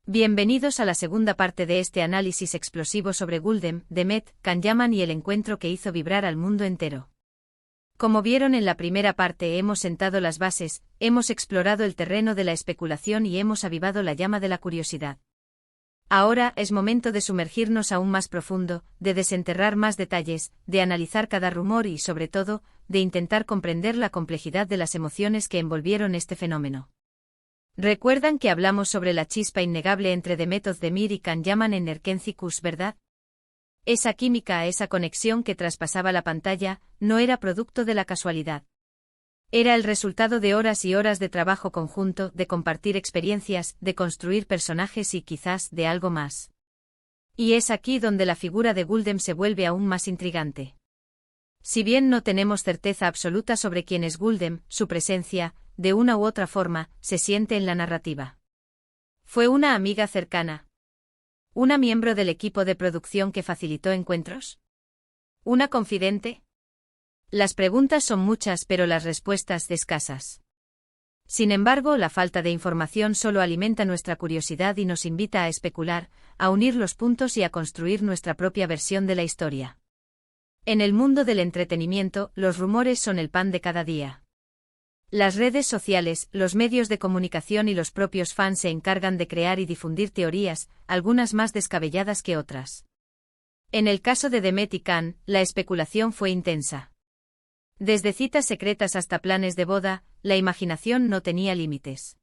Bienvenidos a la segunda parte de este análisis explosivo sobre Gulden, Demet, Can-Yaman y el encuentro que hizo vibrar al mundo entero. Como vieron en la primera parte, hemos sentado las bases, hemos explorado el terreno de la especulación y hemos avivado la llama de la curiosidad. Ahora es momento de sumergirnos aún más profundo, de desenterrar más detalles, de analizar cada rumor y, sobre todo, de intentar comprender la complejidad de las emociones que envolvieron este fenómeno. ¿Recuerdan que hablamos sobre la chispa innegable entre Demet Özdemir y Can-Yaman en Erkenci Kuş, verdad? Esa química, esa conexión que traspasaba la pantalla, no era producto de la casualidad. Era el resultado de horas y horas de trabajo conjunto, de compartir experiencias, de construir personajes y quizás de algo más. Y es aquí donde la figura de Gulden se vuelve aún más intrigante. Si bien no tenemos certeza absoluta sobre quién es Gulden, su presencia, de una u otra forma, se siente en la narrativa. ¿Fue una amiga cercana? ¿Una miembro del equipo de producción que facilitó encuentros? ¿Una confidente? Las preguntas son muchas, pero las respuestas escasas. Sin embargo, la falta de información solo alimenta nuestra curiosidad y nos invita a especular, a unir los puntos y a construir nuestra propia versión de la historia. En el mundo del entretenimiento, los rumores son el pan de cada día. Las redes sociales, los medios de comunicación y los propios fans se encargan de crear y difundir teorías, algunas más descabelladas que otras. En el caso de Demet y Can, la especulación fue intensa. Desde citas secretas hasta planes de boda, la imaginación no tenía límites.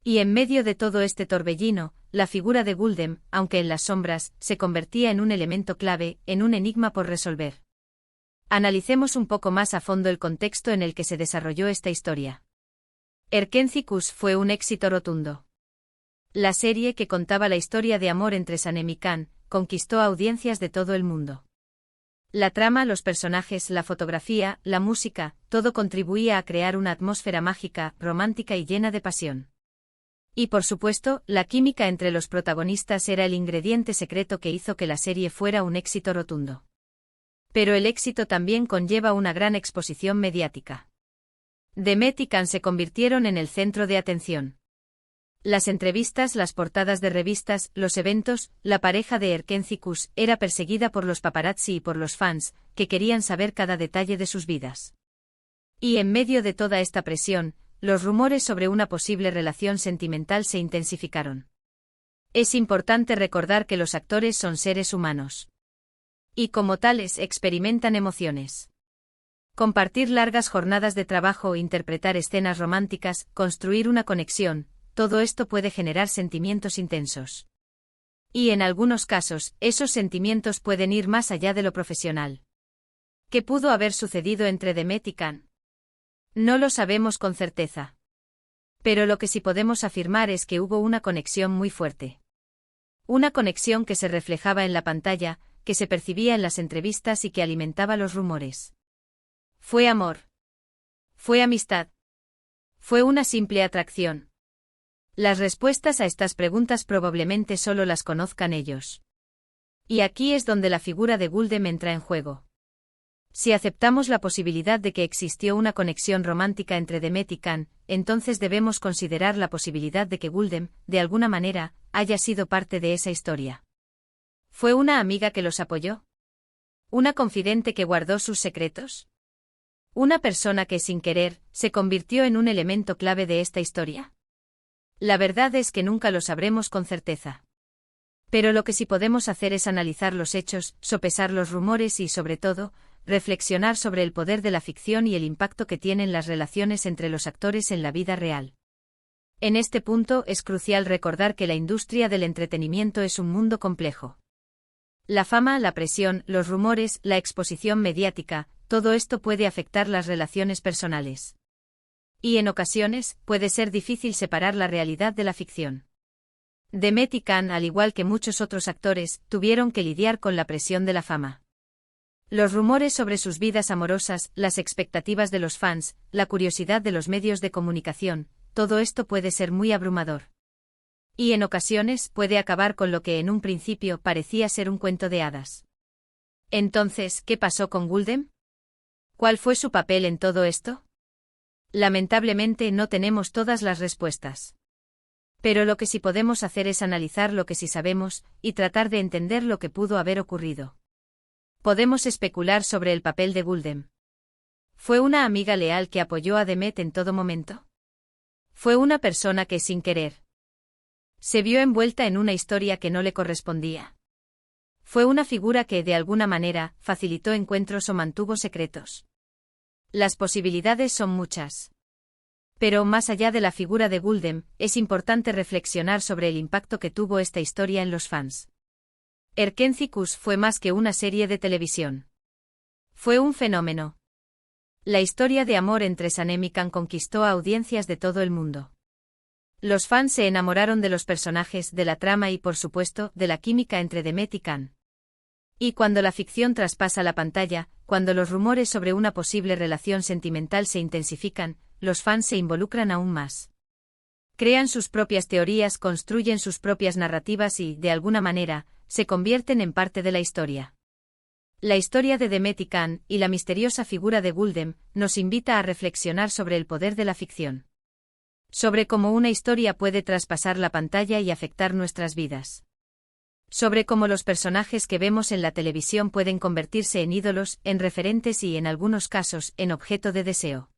Y en medio de todo este torbellino, la figura de Gulden, aunque en las sombras, se convertía en un elemento clave, en un enigma por resolver. Analicemos un poco más a fondo el contexto en el que se desarrolló esta historia. Erkenci Kuş fue un éxito rotundo. La serie que contaba la historia de amor entre Sanem y Can conquistó a audiencias de todo el mundo. La trama, los personajes, la fotografía, la música, todo contribuía a crear una atmósfera mágica, romántica y llena de pasión. Y por supuesto, la química entre los protagonistas era el ingrediente secreto que hizo que la serie fuera un éxito rotundo. Pero el éxito también conlleva una gran exposición mediática. Demet y Can se convirtieron en el centro de atención. Las entrevistas, las portadas de revistas, los eventos, la pareja de Erkenci Kuş era perseguida por los paparazzi y por los fans, que querían saber cada detalle de sus vidas. Y en medio de toda esta presión, los rumores sobre una posible relación sentimental se intensificaron. Es importante recordar que los actores son seres humanos. Y como tales experimentan emociones. Compartir largas jornadas de trabajo, interpretar escenas románticas, construir una conexión, todo esto puede generar sentimientos intensos. Y en algunos casos, esos sentimientos pueden ir más allá de lo profesional. ¿Qué pudo haber sucedido entre Demet y Can? No lo sabemos con certeza. Pero lo que sí podemos afirmar es que hubo una conexión muy fuerte. Una conexión que se reflejaba en la pantalla, que se percibía en las entrevistas y que alimentaba los rumores. ¿Fue amor? ¿Fue amistad? ¿Fue una simple atracción? Las respuestas a estas preguntas probablemente solo las conozcan ellos. Y aquí es donde la figura de Gulden entra en juego. Si aceptamos la posibilidad de que existió una conexión romántica entre Demet y Can, entonces debemos considerar la posibilidad de que Gulden, de alguna manera, haya sido parte de esa historia. ¿Fue una amiga que los apoyó? ¿Una confidente que guardó sus secretos? ¿Una persona que, sin querer, se convirtió en un elemento clave de esta historia? La verdad es que nunca lo sabremos con certeza. Pero lo que sí podemos hacer es analizar los hechos, sopesar los rumores y, sobre todo, reflexionar sobre el poder de la ficción y el impacto que tienen las relaciones entre los actores en la vida real. En este punto es crucial recordar que la industria del entretenimiento es un mundo complejo. La fama, la presión, los rumores, la exposición mediática, todo esto puede afectar las relaciones personales. Y en ocasiones, puede ser difícil separar la realidad de la ficción. Demet y Can, al igual que muchos otros actores, tuvieron que lidiar con la presión de la fama. Los rumores sobre sus vidas amorosas, las expectativas de los fans, la curiosidad de los medios de comunicación, todo esto puede ser muy abrumador. Y en ocasiones puede acabar con lo que en un principio parecía ser un cuento de hadas. Entonces, ¿qué pasó con Gulden? ¿Cuál fue su papel en todo esto? Lamentablemente no tenemos todas las respuestas. Pero lo que sí podemos hacer es analizar lo que sí sabemos, y tratar de entender lo que pudo haber ocurrido. Podemos especular sobre el papel de Guldem. ¿Fue una amiga leal que apoyó a Demet en todo momento? ¿Fue una persona que, sin querer, se vio envuelta en una historia que no le correspondía? ¿Fue una figura que, de alguna manera, facilitó encuentros o mantuvo secretos? Las posibilidades son muchas. Pero, más allá de la figura de Guldem, es importante reflexionar sobre el impacto que tuvo esta historia en los fans. Erkenzicus fue más que una serie de televisión. Fue un fenómeno. La historia de amor entre Sanem y Can conquistó a audiencias de todo el mundo. Los fans se enamoraron de los personajes, de la trama y, por supuesto, de la química entre Demet y Can. Y cuando la ficción traspasa la pantalla, cuando los rumores sobre una posible relación sentimental se intensifican, los fans se involucran aún más. Crean sus propias teorías, construyen sus propias narrativas y, de alguna manera, se convierten en parte de la historia. La historia de Demet y Can, y la misteriosa figura de Guldem, nos invita a reflexionar sobre el poder de la ficción. Sobre cómo una historia puede traspasar la pantalla y afectar nuestras vidas. Sobre cómo los personajes que vemos en la televisión pueden convertirse en ídolos, en referentes y, en algunos casos, en objeto de deseo.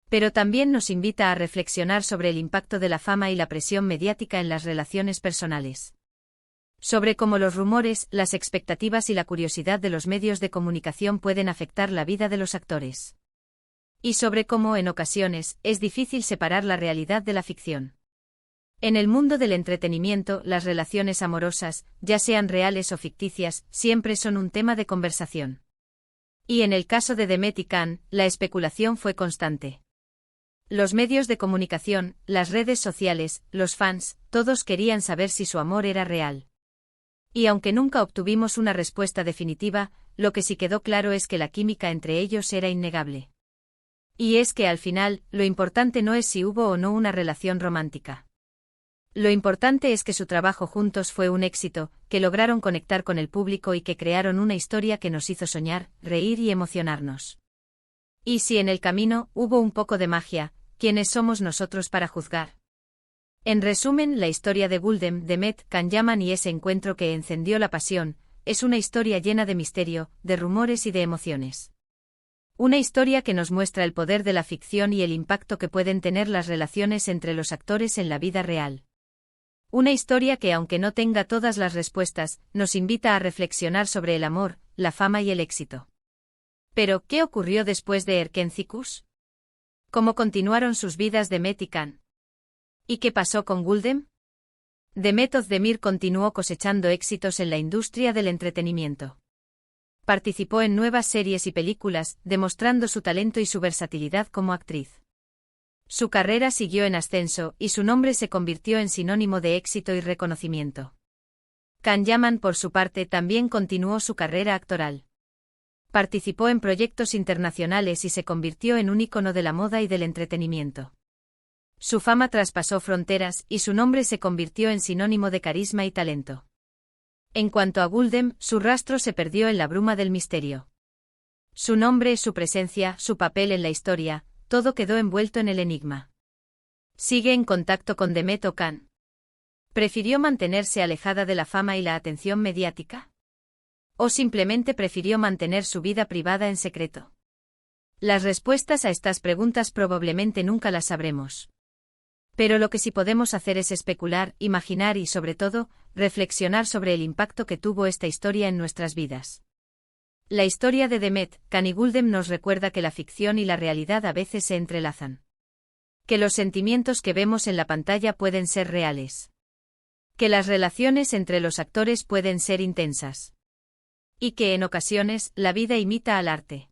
Pero también nos invita a reflexionar sobre el impacto de la fama y la presión mediática en las relaciones personales. Sobre cómo los rumores, las expectativas y la curiosidad de los medios de comunicación pueden afectar la vida de los actores. Y sobre cómo, en ocasiones, es difícil separar la realidad de la ficción. En el mundo del entretenimiento, las relaciones amorosas, ya sean reales o ficticias, siempre son un tema de conversación. Y en el caso de Demet y Can, la especulación fue constante. Los medios de comunicación, las redes sociales, los fans, todos querían saber si su amor era real. Y aunque nunca obtuvimos una respuesta definitiva, lo que sí quedó claro es que la química entre ellos era innegable. Y es que al final, lo importante no es si hubo o no una relación romántica. Lo importante es que su trabajo juntos fue un éxito, que lograron conectar con el público y que crearon una historia que nos hizo soñar, reír y emocionarnos. Y si en el camino hubo un poco de magia, ¿quiénes somos nosotros para juzgar? En resumen, la historia de Guldem, Demet, Can Yaman y ese encuentro que encendió la pasión, es una historia llena de misterio, de rumores y de emociones. Una historia que nos muestra el poder de la ficción y el impacto que pueden tener las relaciones entre los actores en la vida real. Una historia que, aunque no tenga todas las respuestas, nos invita a reflexionar sobre el amor, la fama y el éxito. Pero, ¿qué ocurrió después de Erkenzicus? ¿Cómo continuaron sus vidas Demet y Can? ¿Y qué pasó con Guldem? Demet Özdemir continuó cosechando éxitos en la industria del entretenimiento. Participó en nuevas series y películas, demostrando su talento y su versatilidad como actriz. Su carrera siguió en ascenso, y su nombre se convirtió en sinónimo de éxito y reconocimiento. Can Yaman, por su parte, también continuó su carrera actoral. Participó en proyectos internacionales y se convirtió en un ícono de la moda y del entretenimiento. Su fama traspasó fronteras, y su nombre se convirtió en sinónimo de carisma y talento. En cuanto a Guldem, su rastro se perdió en la bruma del misterio. Su nombre, su presencia, su papel en la historia, todo quedó envuelto en el enigma. ¿Sigue en contacto con Demet o Can? ¿Prefirió mantenerse alejada de la fama y la atención mediática? ¿O simplemente prefirió mantener su vida privada en secreto? Las respuestas a estas preguntas probablemente nunca las sabremos. Pero lo que sí podemos hacer es especular, imaginar y, sobre todo, reflexionar sobre el impacto que tuvo esta historia en nuestras vidas. La historia de Demet, Can y Guldem nos recuerda que la ficción y la realidad a veces se entrelazan. Que los sentimientos que vemos en la pantalla pueden ser reales. Que las relaciones entre los actores pueden ser intensas. Y que en ocasiones, la vida imita al arte.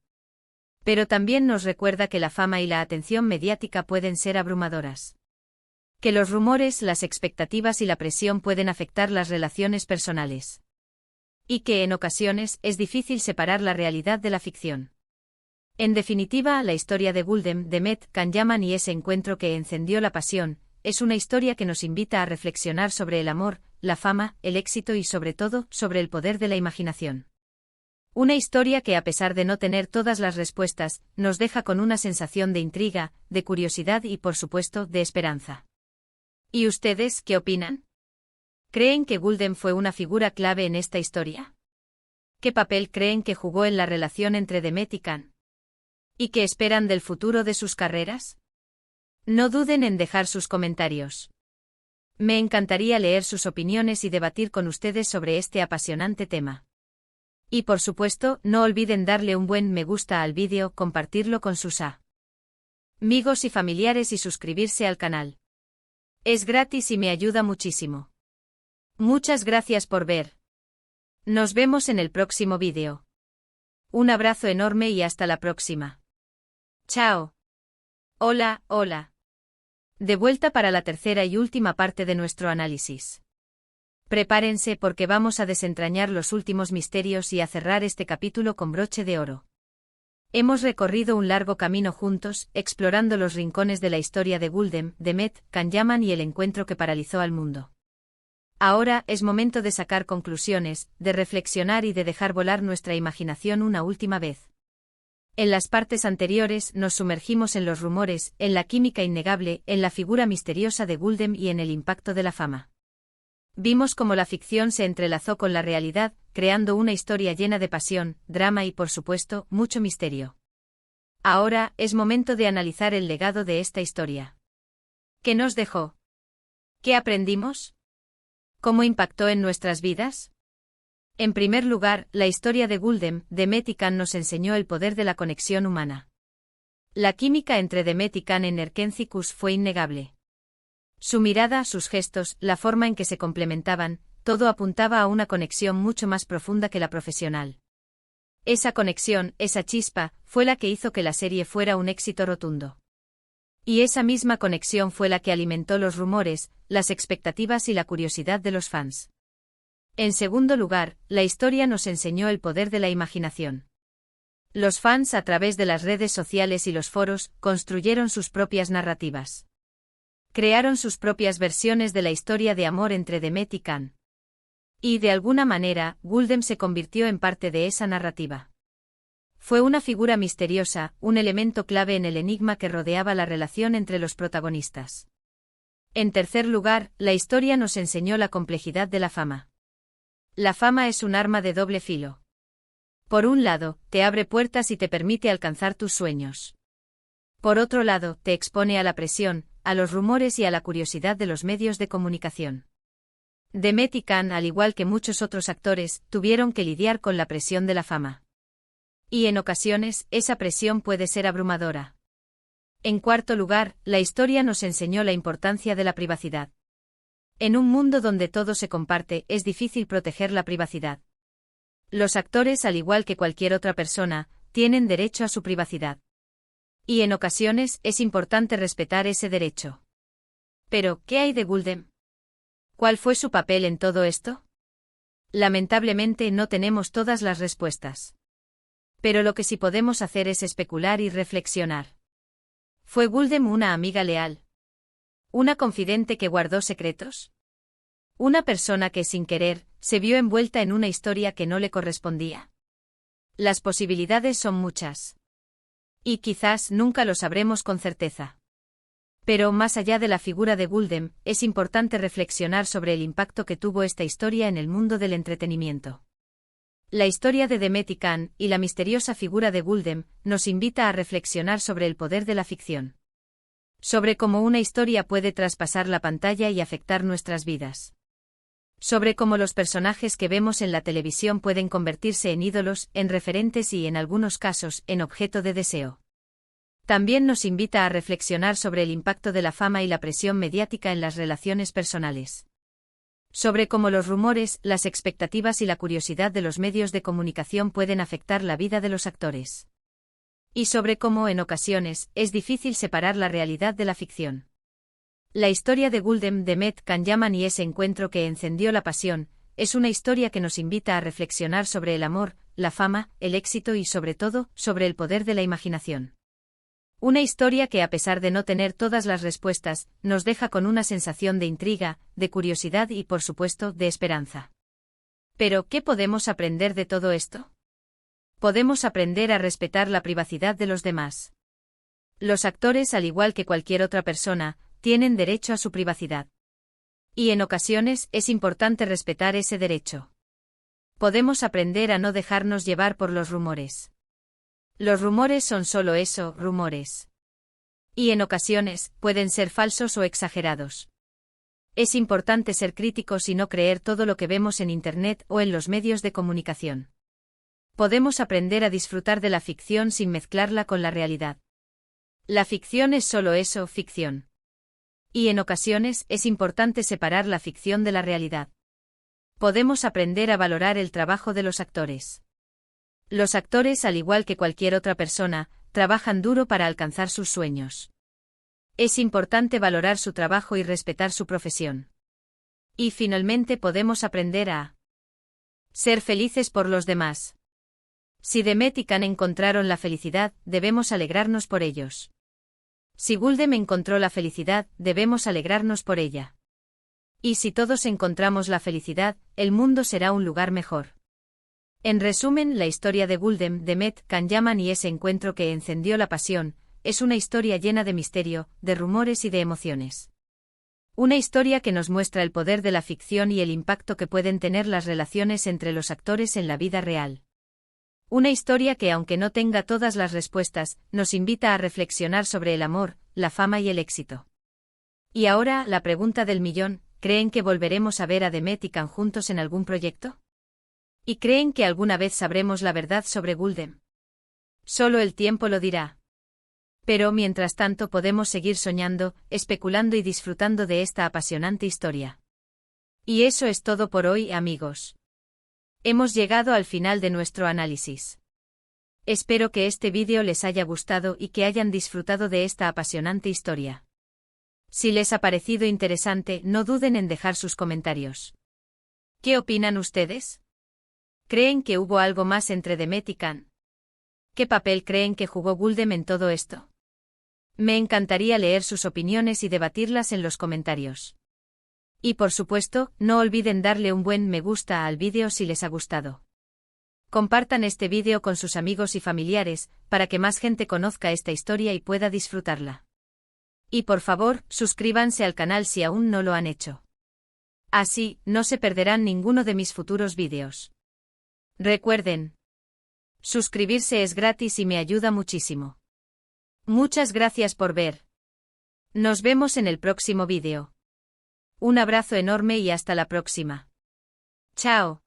Pero también nos recuerda que la fama y la atención mediática pueden ser abrumadoras. Que los rumores, las expectativas y la presión pueden afectar las relaciones personales. Y que en ocasiones es difícil separar la realidad de la ficción. En definitiva, la historia de Guldem, Demet, Can Yaman y ese encuentro que encendió la pasión, es una historia que nos invita a reflexionar sobre el amor, la fama, el éxito y sobre todo, sobre el poder de la imaginación. Una historia que, a pesar de no tener todas las respuestas, nos deja con una sensación de intriga, de curiosidad y, por supuesto, de esperanza. ¿Y ustedes qué opinan? ¿Creen que Gulden fue una figura clave en esta historia? ¿Qué papel creen que jugó en la relación entre Demet y Khan? ¿Y qué esperan del futuro de sus carreras? No duden en dejar sus comentarios. Me encantaría leer sus opiniones y debatir con ustedes sobre este apasionante tema. Y por supuesto, no olviden darle un buen me gusta al vídeo, compartirlo con sus amigos y familiares y suscribirse al canal. Es gratis y me ayuda muchísimo. Muchas gracias por ver. Nos vemos en el próximo vídeo. Un abrazo enorme y hasta la próxima. Chao. Hola, hola. De vuelta para la tercera y última parte de nuestro análisis. Prepárense porque vamos a desentrañar los últimos misterios y a cerrar este capítulo con broche de oro. Hemos recorrido un largo camino juntos, explorando los rincones de la historia de Gulden, Demet, Khan Yaman y el encuentro que paralizó al mundo. Ahora es momento de sacar conclusiones, de reflexionar y de dejar volar nuestra imaginación una última vez. En las partes anteriores nos sumergimos en los rumores, en la química innegable, en la figura misteriosa de Gulden y en el impacto de la fama. Vimos cómo la ficción se entrelazó con la realidad, creando una historia llena de pasión, drama y, por supuesto, mucho misterio. Ahora es momento de analizar el legado de esta historia. ¿Qué nos dejó? ¿Qué aprendimos? ¿Cómo impactó en nuestras vidas? En primer lugar, la historia de Gulden, Demet y Khan nos enseñó el poder de la conexión humana. La química entre Demet y Khan en Erkencicus fue innegable. Su mirada, sus gestos, la forma en que se complementaban, todo apuntaba a una conexión mucho más profunda que la profesional. Esa conexión, esa chispa, fue la que hizo que la serie fuera un éxito rotundo. Y esa misma conexión fue la que alimentó los rumores, las expectativas y la curiosidad de los fans. En segundo lugar, la historia nos enseñó el poder de la imaginación. Los fans, a través de las redes sociales y los foros, construyeron sus propias narrativas. Crearon sus propias versiones de la historia de amor entre Demet y Khan. Y, de alguna manera, Gulden se convirtió en parte de esa narrativa. Fue una figura misteriosa, un elemento clave en el enigma que rodeaba la relación entre los protagonistas. En tercer lugar, la historia nos enseñó la complejidad de la fama. La fama es un arma de doble filo. Por un lado, te abre puertas y te permite alcanzar tus sueños. Por otro lado, te expone a la presión, a los rumores y a la curiosidad de los medios de comunicación. Demet y Khan, al igual que muchos otros actores, tuvieron que lidiar con la presión de la fama. Y en ocasiones, esa presión puede ser abrumadora. En cuarto lugar, la historia nos enseñó la importancia de la privacidad. En un mundo donde todo se comparte, es difícil proteger la privacidad. Los actores, al igual que cualquier otra persona, tienen derecho a su privacidad. Y en ocasiones, es importante respetar ese derecho. Pero, ¿qué hay de Gulden? ¿Cuál fue su papel en todo esto? Lamentablemente no tenemos todas las respuestas. Pero lo que sí podemos hacer es especular y reflexionar. ¿Fue Gulden una amiga leal? ¿Una confidente que guardó secretos? ¿Una persona que, sin querer, se vio envuelta en una historia que no le correspondía? Las posibilidades son muchas. Y quizás nunca lo sabremos con certeza. Pero más allá de la figura de Gulden, es importante reflexionar sobre el impacto que tuvo esta historia en el mundo del entretenimiento. La historia de Demet y Khan, y la misteriosa figura de Gulden, nos invita a reflexionar sobre el poder de la ficción. Sobre cómo una historia puede traspasar la pantalla y afectar nuestras vidas. Sobre cómo los personajes que vemos en la televisión pueden convertirse en ídolos, en referentes y, en algunos casos, en objeto de deseo. También nos invita a reflexionar sobre el impacto de la fama y la presión mediática en las relaciones personales. Sobre cómo los rumores, las expectativas y la curiosidad de los medios de comunicación pueden afectar la vida de los actores. Y sobre cómo, en ocasiones, es difícil separar la realidad de la ficción. La historia de Gulden, Demet, Khan Yaman y ese encuentro que encendió la pasión, es una historia que nos invita a reflexionar sobre el amor, la fama, el éxito y, sobre todo, sobre el poder de la imaginación. Una historia que, a pesar de no tener todas las respuestas, nos deja con una sensación de intriga, de curiosidad y, por supuesto, de esperanza. Pero, ¿qué podemos aprender de todo esto? Podemos aprender a respetar la privacidad de los demás. Los actores, al igual que cualquier otra persona, tienen derecho a su privacidad. Y en ocasiones es importante respetar ese derecho. Podemos aprender a no dejarnos llevar por los rumores. Los rumores son solo eso, rumores. Y en ocasiones, pueden ser falsos o exagerados. Es importante ser críticos y no creer todo lo que vemos en Internet o en los medios de comunicación. Podemos aprender a disfrutar de la ficción sin mezclarla con la realidad. La ficción es solo eso, ficción. Y en ocasiones es importante separar la ficción de la realidad. Podemos aprender a valorar el trabajo de los actores. Los actores, al igual que cualquier otra persona, trabajan duro para alcanzar sus sueños. Es importante valorar su trabajo y respetar su profesión. Y finalmente podemos aprender a ser felices por los demás. Si Demet y Can encontraron la felicidad, debemos alegrarnos por ellos. Si Guldem encontró la felicidad, debemos alegrarnos por ella. Y si todos encontramos la felicidad, el mundo será un lugar mejor. En resumen, la historia de Guldem, Demet, Can Yaman y ese encuentro que encendió la pasión, es una historia llena de misterio, de rumores y de emociones. Una historia que nos muestra el poder de la ficción y el impacto que pueden tener las relaciones entre los actores en la vida real. Una historia que, aunque no tenga todas las respuestas, nos invita a reflexionar sobre el amor, la fama y el éxito. Y ahora, la pregunta del millón, ¿creen que volveremos a ver a Demet y Can juntos en algún proyecto? ¿Y creen que alguna vez sabremos la verdad sobre Guldem? Solo el tiempo lo dirá. Pero mientras tanto podemos seguir soñando, especulando y disfrutando de esta apasionante historia. Y eso es todo por hoy, amigos. Hemos llegado al final de nuestro análisis. Espero que este vídeo les haya gustado y que hayan disfrutado de esta apasionante historia. Si les ha parecido interesante, no duden en dejar sus comentarios. ¿Qué opinan ustedes? ¿Creen que hubo algo más entre Demet y Can? ¿Qué papel creen que jugó Guldem en todo esto? Me encantaría leer sus opiniones y debatirlas en los comentarios. Y por supuesto, no olviden darle un buen me gusta al vídeo si les ha gustado. Compartan este vídeo con sus amigos y familiares, para que más gente conozca esta historia y pueda disfrutarla. Y por favor, suscríbanse al canal si aún no lo han hecho. Así, no se perderán ninguno de mis futuros vídeos. Recuerden, suscribirse es gratis y me ayuda muchísimo. Muchas gracias por ver. Nos vemos en el próximo vídeo. Un abrazo enorme y hasta la próxima. Chao.